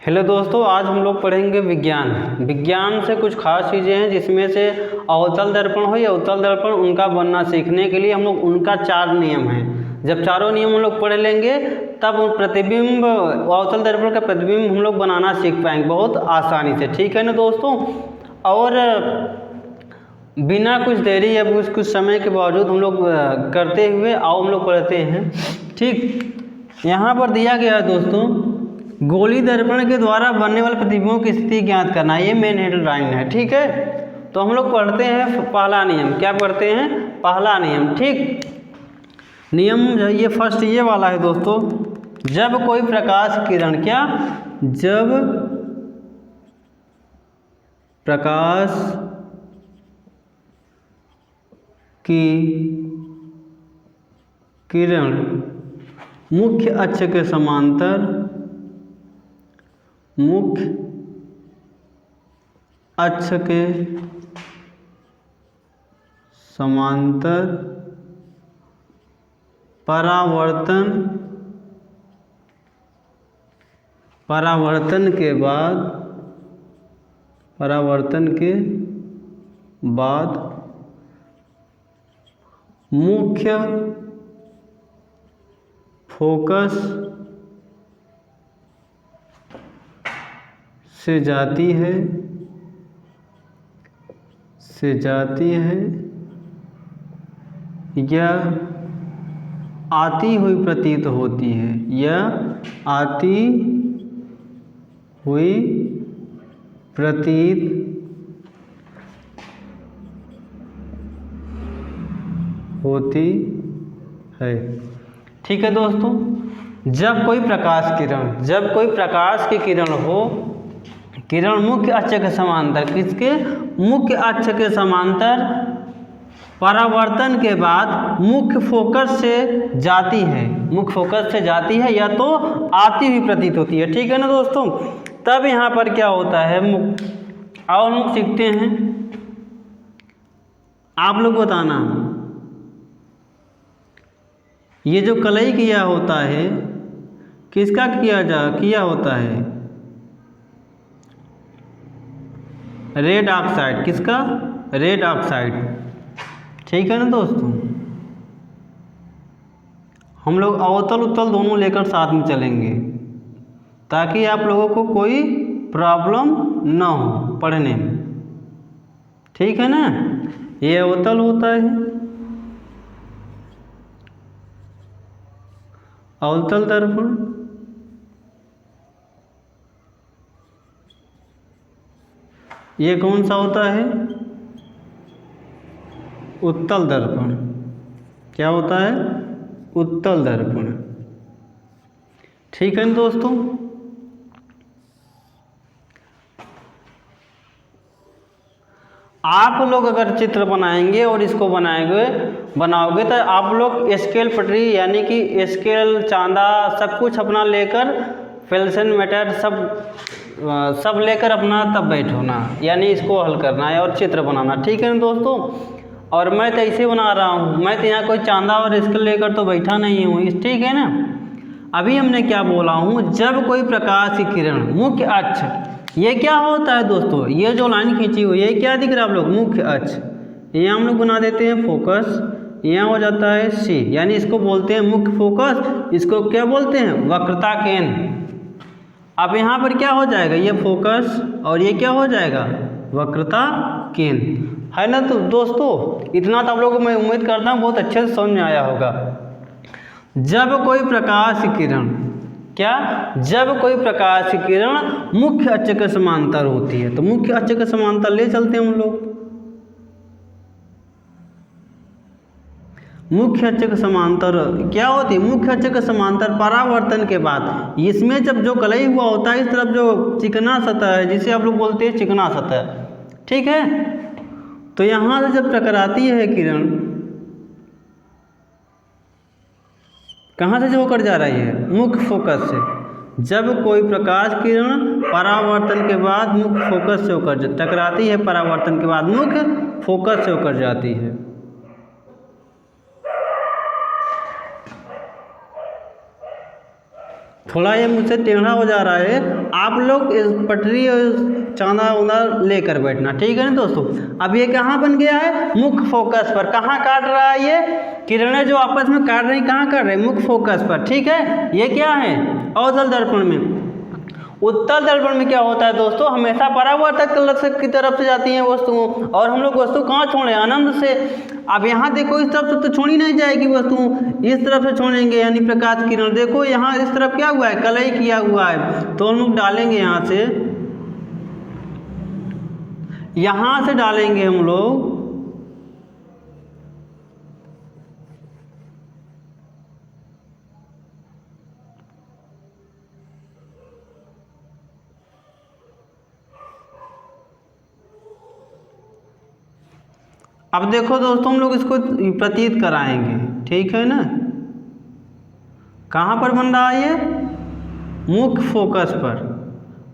Hello दोस्तों, आज हम लोग पढ़ेंगे विज्ञान। विज्ञान से कुछ खास चीज़ें हैं जिसमें से अवतल दर्पण हो या उत्तल दर्पण, उनका बनना सीखने के लिए हम लोग उनका 4 नियम हैं। जब चारों नियम हम लोग पढ़ लेंगे तब प्रतिबिंब, अवतल दर्पण का प्रतिबिंब हम लोग बनाना सीख पाएंगे बहुत आसानी से। ठीक है ना दोस्तों। और बिना कुछ देरी या कुछ समय के बावजूद हम लोग करते हुए आओ हम लोग पढ़ते हैं। ठीक, यहाँ पर दिया गया है दोस्तों, गोली दर्पण के द्वारा बनने वाले प्रतिबिंबों की स्थिति ज्ञात करना, ये मेन हेडलाइन है। ठीक है, तो हम लोग पढ़ते हैं पहला नियम। क्या पढ़ते हैं? पहला नियम। ठीक, नियम ये फर्स्ट ये वाला है दोस्तों, जब कोई प्रकाश किरण, क्या, जब प्रकाश की किरण मुख्य अक्ष के समांतर, मुख्य अक्ष के समांतर परावर्तन के बाद मुख्य फोकस से जाती है या आती हुई प्रतीत होती है, या आती हुई प्रतीत होती है। ठीक है दोस्तों, जब कोई प्रकाश की किरण हो, किरण मुख्य अक्ष के समांतर, किसके? मुख्य अक्ष के समांतर परावर्तन के बाद मुख्य फोकस से जाती है, या तो आती हुई प्रतीत होती है। ठीक है ना दोस्तों। तब यहाँ पर क्या होता है, और हम लोग सीखते हैं, आप लोग बताना, ये जो कलई किया होता है किसका किया होता है? Red oxide. किसका? Red oxide. ठीक है ना दोस्तों। हम लोग अवतल उत्तल दोनों लेकर साथ में चलेंगे ताकि आप लोगों को कोई प्रॉब्लम ना हो पढ़ने में। ठीक है ना। ये अवतल होता है, अवतल दर्पण, ये कौन सा होता है? उत्तल दर्पण। क्या होता है? उत्तल दर्पण। ठीक है ना दोस्तों। आप लोग अगर चित्र बनाएंगे और इसको बनाओगे तो आप लोग स्केल पटरी यानी कि स्केल, चांदा, सब कुछ अपना लेकर, पेंसिल, मेटर सब लेकर अपना तब बैठना, यानी इसको हल करना है और चित्र बनाना। ठीक है ना दोस्तों। और मैं तो ऐसे बना रहा हूँ, मैं तो यहाँ कोई चांदा और स्केल लेकर तो बैठा नहीं हूँ। ठीक है ना। अभी हमने क्या बोला हूँ, जब कोई प्रकाश की किरण मुख्य अक्ष, ये क्या होता है दोस्तों, ये जो लाइन खींची हुई है क्या दिख रहा है आप लोग? मुख्य अक्ष। यहाँ हम लोग बना देते हैं फोकस, यहाँ हो जाता है सी, यानी इसको बोलते हैं मुख्य फोकस, इसको क्या बोलते हैं? वक्रता केंद्र। अब यहाँ पर क्या हो जाएगा? ये फोकस और ये क्या हो जाएगा? वक्रता केंद्र। है ना। तो दोस्तों इतना तो आप लोगों को मैं उम्मीद करता हूँ बहुत अच्छे से समझ में आया होगा। जब कोई प्रकाश किरण, क्या, जब कोई प्रकाश की किरण मुख्य अक्ष के समांतर होती है, तो मुख्य अक्ष के समांतर ले चलते हैं हम लोग। मुख्य अक्ष के समांतर क्या होती है? मुख्य अक्ष के समांतर परावर्तन के बाद, इसमें जब जो कलई हुआ होता है इस तरफ जो चिकना सतह है, जिसे आप लोग बोलते हैं चिकना सतह। ठीक है। तो यहाँ से जब टकराती है किरण, कहाँ से जो होकर जा रही है? मुख्य फोकस से। जब कोई प्रकाश किरण परावर्तन के बाद मुख्य फोकस से होकर टकराती है, परावर्तन के बाद मुख्य फोकस से होकर जाती है। थोड़ा ये मुझसे टेढ़ा हो जा रहा है, आप लोग इस पटरी और चांदा उंदा लेकर बैठना, ठीक है ना दोस्तों। अब ये कहाँ बन गया है, मुख्य फोकस पर। कहाँ काट रहा है ये किरणें जो आपस में काट रही, कहाँ काट रहे, मुख्य फोकस पर, ठीक है। ये क्या है, अवतल दर्पण में। उत्तल दर्पण में क्या होता है दोस्तों, हमेशा परावर्तक की तरफ से जाती हैं वस्तुओं, और हम लोग वस्तु कहाँ छोड़े, अनंत से। अब यहाँ देखो इस तरफ से तो छोड़ी नहीं जाएगी वस्तु, इस तरफ से छोड़ेंगे, यानी प्रकाश किरण। देखो यहाँ इस तरफ क्या हुआ है, कलई किया हुआ है, तो हम लोग डालेंगे यहाँ से, यहाँ से डालेंगे हम लोग अब देखो दोस्तों हम लोग इसको प्रतीत कराएंगे, ठीक है ना। कहाँ पर बन रहा है ये, मुख्य फोकस पर।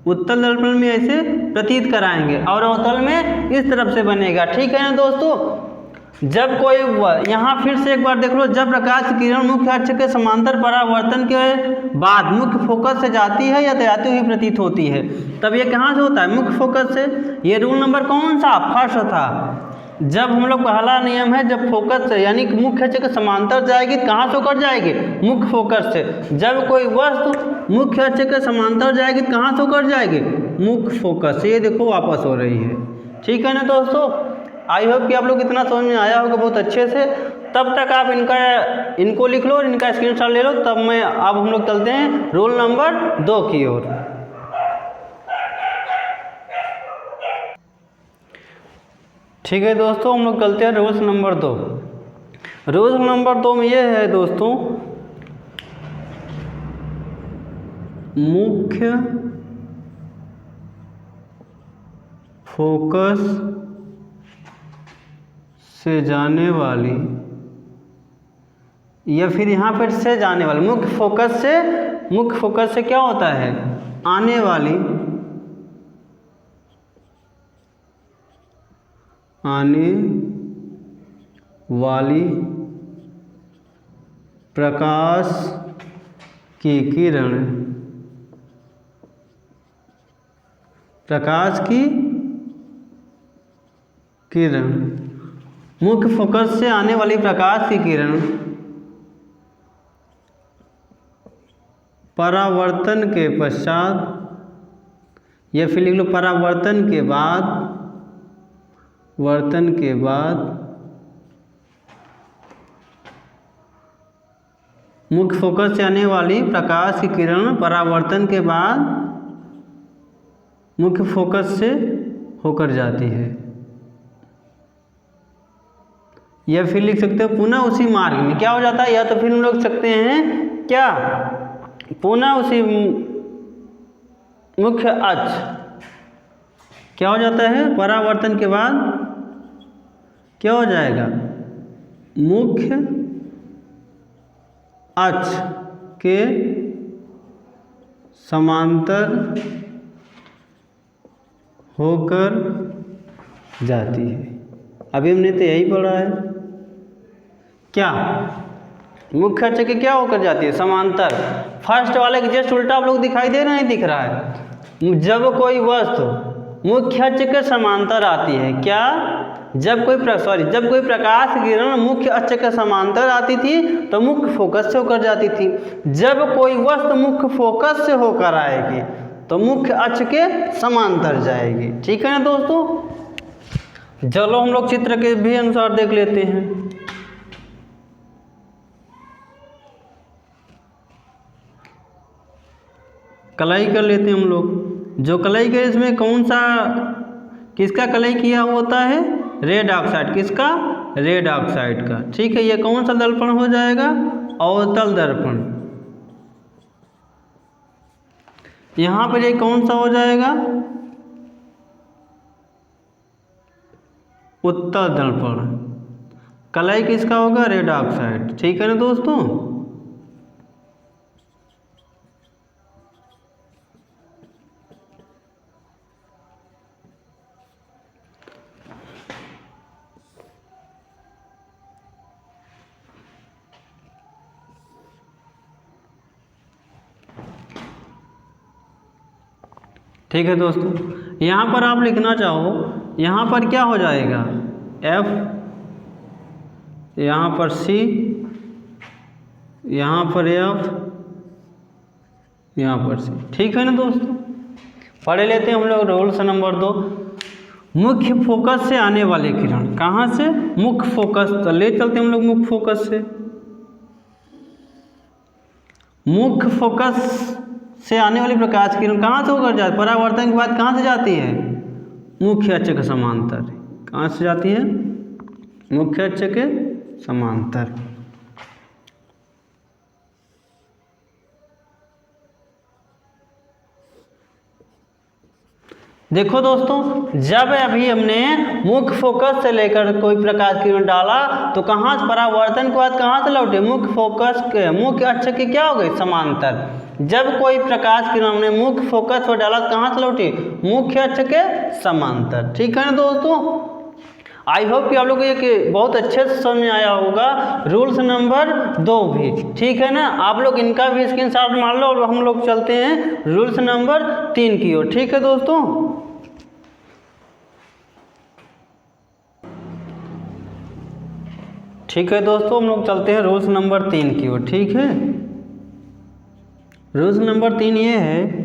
उत्तल दर्पण में ऐसे प्रतीत कराएंगे और अवतल में इस तरफ से बनेगा, ठीक है ना दोस्तों। जब कोई यहाँ फिर से एक बार देख लो, जब प्रकाश की किरण मुख्य अक्ष के समांतर परावर्तन के बाद मुख्य फोकस से जाती है या जाती हुई प्रतीत होती है, तब ये कहाँ से होता है, मुख्य फोकस से। ये रूल नंबर कौन सा, फर्स्ट था। जब हम लोग पहला नियम है, जब फोकस से यानी मुख्य अक्ष के समांतर जाएगी, कहाँ से होकर जाएगी, मुख्य फोकस से। जब कोई वस्तु मुख्य अक्ष के समांतर जाएगी, कहाँ से होकर जाएगी, मुख्य फोकस से। ये देखो वापस हो रही है, ठीक है ना दोस्तों। आई होप कि आप लोग इतना समझ में आया होगा बहुत अच्छे से। तब तक आप इनको लिख लो और इनका स्क्रीनशॉट ले लो। तब अब हम लोग चलते हैं रूल नंबर 2 की ओर। ठीक है दोस्तों, हम लोग चलते हैं रूल्स नंबर 2। रूल्स नंबर 2 में ये है दोस्तों, मुख्य फोकस से जाने वाली, या फिर यहाँ पर से जाने वाली, मुख्य फोकस से क्या होता है, आने वाली प्रकाश की किरण, मुख्य फोकस से आने वाली प्रकाश की किरण परावर्तन के पश्चात, या फिर लिख लो परावर्तन के बाद मुख्य फोकस से आने वाली प्रकाश की किरण परावर्तन के बाद मुख्य फोकस से होकर जाती है। या फिर लिख सकते हो पुनः उसी मार्ग में क्या हो जाता है, या तो फिर हम लोग सकते हैं क्या, पुनः उसी मुख्य अक्ष क्या हो जाता है, परावर्तन के बाद क्या हो जाएगा, मुख्य अक्ष के समांतर होकर जाती है। अभी हमने तो यही पढ़ा है, क्या मुख्य अक्ष के क्या होकर जाती है, समांतर। फर्स्ट वाले के जस्ट उल्टा आप लोग दिखाई दे रहे हैं, दिख रहा है। जब कोई वस्तु मुख्य अक्ष के समांतर आती है, क्या, जब कोई प्रकाश किरण मुख्य अक्ष के समांतर आती थी तो मुख्य फोकस से होकर जाती थी। जब कोई वस्तु मुख्य फोकस से होकर आएगी तो मुख्य अक्ष के समांतर जाएगी, ठीक है ना दोस्तों। चलो हम लोग चित्र के भी अनुसार देख लेते हैं। कलाई कर लेते हैं हम लोग। जो कलाई के इसमें कौन सा, किसका कलाई किया होता है, रेड ऑक्साइड, किसका, रेड ऑक्साइड का, ठीक है। ये कौन सा दर्पण हो जाएगा, अवतल दर्पण। यहाँ पर ये कौन सा हो जाएगा, उत्तल दर्पण। कलाई किसका होगा, रेड ऑक्साइड, ठीक है ना दोस्तों। ठीक है दोस्तों, यहाँ पर आप लिखना चाहो, यहाँ पर क्या हो जाएगा F, यहाँ पर C, यहाँ पर F, यहाँ पर C। ठीक है ना दोस्तों। पढ़ लेते हैं हम लोग रूल्स नंबर 2। मुख्य फोकस से आने वाले किरण, कहाँ से? मुख्य फोकस, तो ले चलते हैं हम लोग मुख्य फोकस से। मुख्य फोकस से आने वाली प्रकाश किरण कहाँ से होकर जाती है? परावर्तन के बाद कहाँ से जाती है? मुख्य अक्ष के समांतर। कहाँ से जाती है? मुख्य अक्ष के समांतर। देखो दोस्तों, जब अभी हमने मुख्य फोकस से लेकर कोई प्रकाश किरण डाला तो कहाँ से परावर्तन के बाद कहाँ से लौटे? मुख्य फोकस के, मुख्य अक्ष के क्या हो गए? समांतर। जब कोई प्रकाश किरण हमने मुख्य फोकस पर डाला तो कहाँ से लौटी? मुख्य अक्ष के समांतर। ठीक है ना दोस्तों। आई होप कि आप लोग को ये बहुत अच्छे से समझ में आया होगा रूल्स नंबर 2 भी। ठीक है ना, आप लोग इनका भी स्क्रीनशॉट मार लो और हम लोग चलते हैं रूल्स नंबर 3 की ओर। ठीक है दोस्तों। ठीक है दोस्तों, हम लोग चलते हैं रूल्स नंबर 3 की ओर। ठीक है, रूल्स नंबर 3 ये है,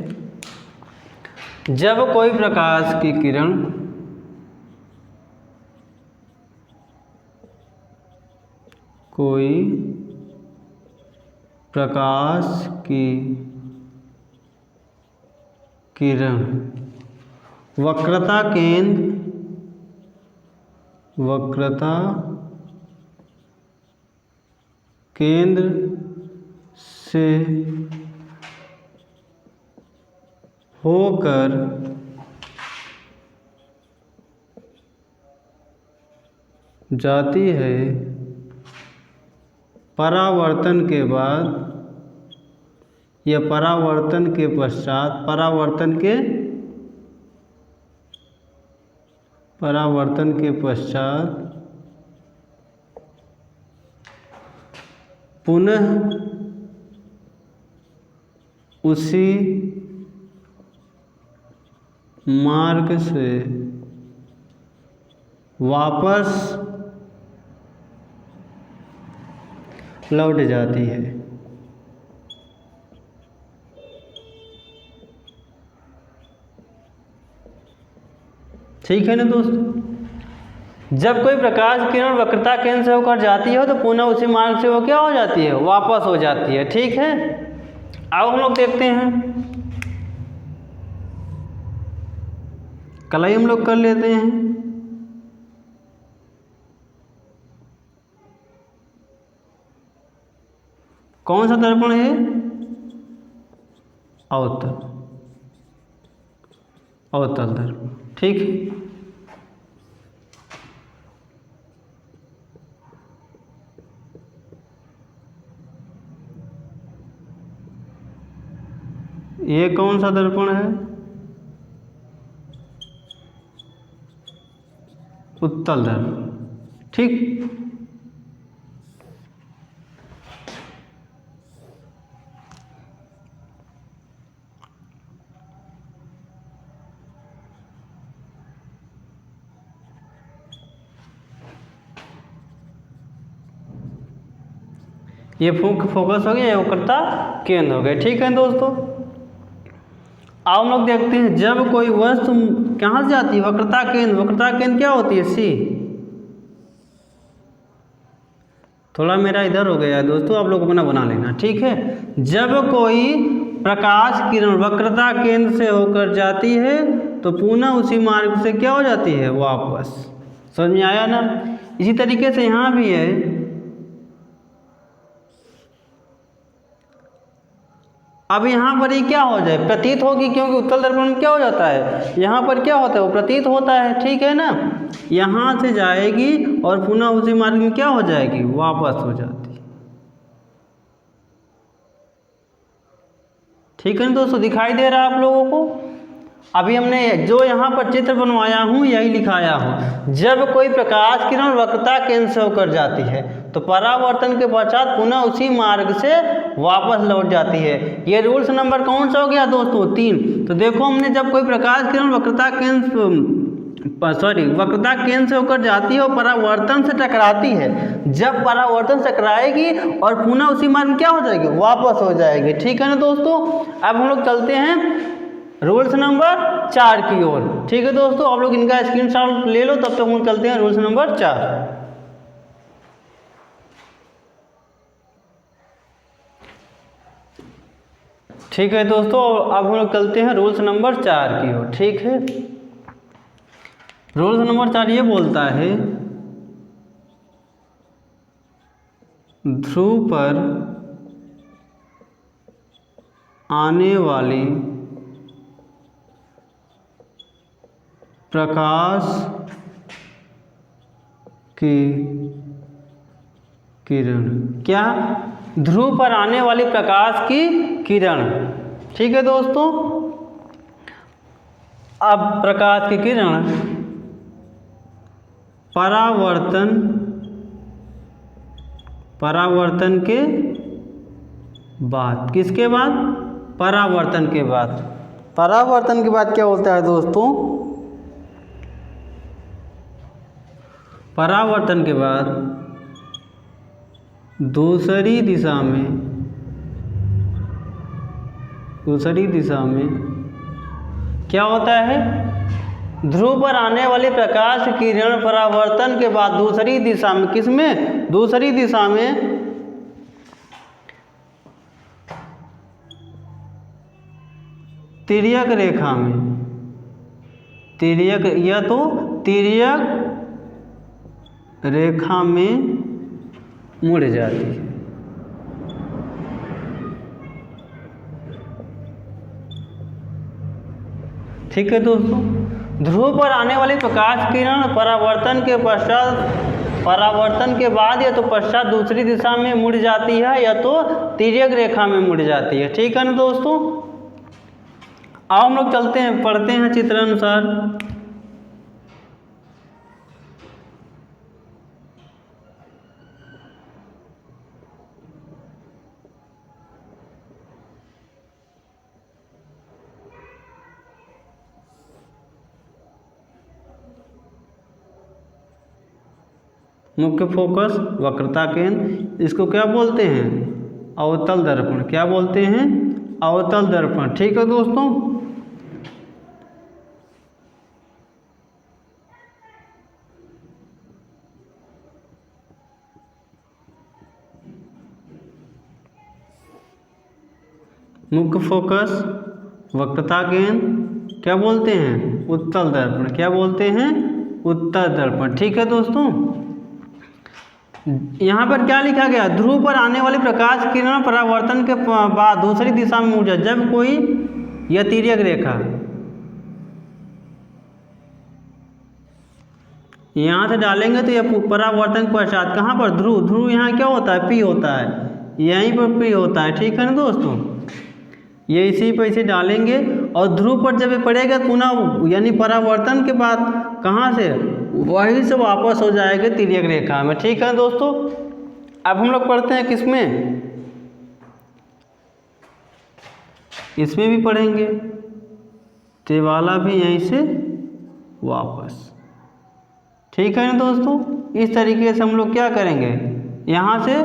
जब कोई प्रकाश की किरण वक्रता केंद्र से होकर जाती है, परावर्तन के बाद या परावर्तन के पश्चात, परावर्तन के पश्चात पुनः उसी मार्ग से वापस लौट जाती है। ठीक है ना दोस्तों। जब कोई प्रकाश किरण वक्रता केंद्र से होकर जाती है तो पुनः उसी मार्ग से वो क्या हो जाती है? वापस हो जाती है। ठीक है, अब हम लोग देखते हैं, कलाई हम लोग कर लेते हैं। कौन सा दर्पण है? अवतल दर्पण। ठीक है, ये कौन सा दर्पण है? उत्तल दर्पण। ठीक, ये फोकस हो गया, ये वक्रता केंद्र हो गए। ठीक है दोस्तों, अब हम लोग देखते हैं, जब कोई वस्तु कहाँ से जाती है? वक्रता केंद्र क्या होती है? सी। थोड़ा मेरा इधर हो गया है दोस्तों, आप लोग अपना बना लेना। ठीक है, जब कोई प्रकाश किरण वक्रता केंद्र से होकर जाती है तो पुनः उसी मार्ग से क्या हो जाती है? वापस। समझ में आया ना। इसी तरीके से यहाँ भी है, अब यहाँ पर ये क्या हो जाए? प्रतीत होगी, क्योंकि उत्तल दर्पण में क्या हो जाता है? यहाँ पर क्या होता है? वो प्रतीत होता है। ठीक है ना, यहाँ से जाएगी और पुनः उसी मार्ग में क्या हो जाएगी? वापस हो जाती। ठीक है ना दोस्तों, दिखाई दे रहा है आप लोगों को? अभी हमने जो यहाँ पर चित्र बनवाया हूँ यही लिखाया हूँ, जब कोई प्रकाश किरण वक्रता केंद्र से होकर जाती है तो परावर्तन के पश्चात पुनः उसी मार्ग से वापस लौट जाती है। ये रूल्स नंबर कौन सा हो गया दोस्तों? 3। तो देखो हमने जब कोई प्रकाश किरण वक्रता केंद्र से होकर जाती है और परावर्तन से टकराती है, जब परावर्तन से टकराएगी और पुनः उसी मार्ग में क्या हो जाएगी? वापस हो जाएगी। ठीक है ना दोस्तों। अब हम लोग चलते हैं रूल्स नंबर 4 की ओर। ठीक है दोस्तों, आप लोग इनका स्क्रीनशॉट ले लो, तब तक हम चलते हैं रूल्स नंबर 4। ठीक है दोस्तों, अब हम लोग चलते हैं रूल्स नंबर 4 की ओर। ठीक है, रूल्स नंबर 4 ये बोलता है, ध्रुव पर आने वाली प्रकाश की किरण, क्या? ध्रुव पर आने वाली प्रकाश की किरण। ठीक है दोस्तों, अब प्रकाश की किरण परावर्तन के बाद, किसके बाद? परावर्तन के बाद। परावर्तन के बाद क्या होता है दोस्तों? परावर्तन के बाद दूसरी दिशा में क्या होता है? ध्रुव पर आने वाली प्रकाश किरण परावर्तन के बाद दूसरी दिशा में, किसमें? दूसरी दिशा में तिर्यक रेखा में, तिर्यक रेखा में मुड़ जाती है। ठीक है दोस्तों, ध्रुव पर आने वाली प्रकाश किरण परावर्तन के बाद या तो पश्चात दूसरी दिशा में मुड़ जाती है या तो तिर्यक रेखा में मुड़ जाती है। ठीक है ना दोस्तों। आओ हम लोग चलते हैं, पढ़ते हैं चित्रानुसार। मुख्य फोकस, वक्रता केंद्र, इसको क्या बोलते हैं? अवतल दर्पण। क्या बोलते हैं? अवतल दर्पण। ठीक है दोस्तों। मुख्य फोकस, वक्रता केंद्र, क्या बोलते हैं? उत्तल दर्पण। क्या बोलते हैं? उत्तल दर्पण। ठीक है दोस्तों, यहाँ पर क्या लिखा गया? ध्रुव पर आने वाली प्रकाश किरण परावर्तन के बाद दूसरी दिशा में मुड़ जाए, जब कोई यह तिर्यक रेखा यहाँ से डालेंगे तो यह परावर्तन के पश्चात कहाँ पर? ध्रुव यहाँ क्या होता है? पी होता है, यहीं पर पी होता है। ठीक है ना दोस्तों, ये इसी पर इसे डालेंगे और ध्रुव पर जब ये पड़ेगा पुनः यानी परावर्तन के बाद कहाँ से? वहीं से वापस हो जाएगा तिर्यक रेखा में। ठीक है दोस्तों, अब हम लोग पढ़ते हैं किसमें? इसमें भी पढ़ेंगे, ते वाला भी यहीं से वापस। ठीक है ना दोस्तों, इस तरीके से हम लोग क्या करेंगे? यहाँ से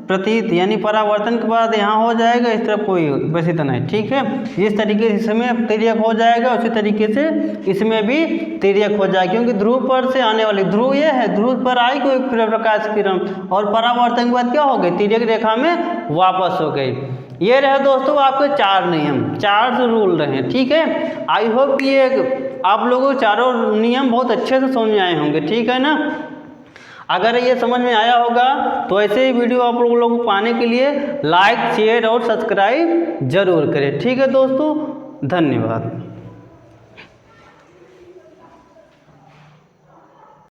प्रतीत यानी परावर्तन के बाद यहाँ हो जाएगा, इस तरफ कोई बस इतना है। ठीक है, जिस तरीके से इसमें तिर्यक हो जाएगा उसी तरीके से इसमें भी तिर्यक हो जाएगा, क्योंकि ध्रुव पर से आने वाली, ध्रुव ये है, ध्रुव पर आई कोई प्रकाश किरण और परावर्तन के बाद क्या हो गई? तिर्यक रेखा में वापस हो गई। ये रहे दोस्तों आपके 4 नियम, 4 रूल रहे। ठीक है, आई होप कि ये आप लोगों को चारों नियम बहुत अच्छे से समझ में आए होंगे। ठीक है ना। अगर ये समझ में आया होगा तो ऐसे ही वीडियो आप लोगों को पाने के लिए लाइक, शेयर और सब्सक्राइब जरूर करें। ठीक है दोस्तों, धन्यवाद।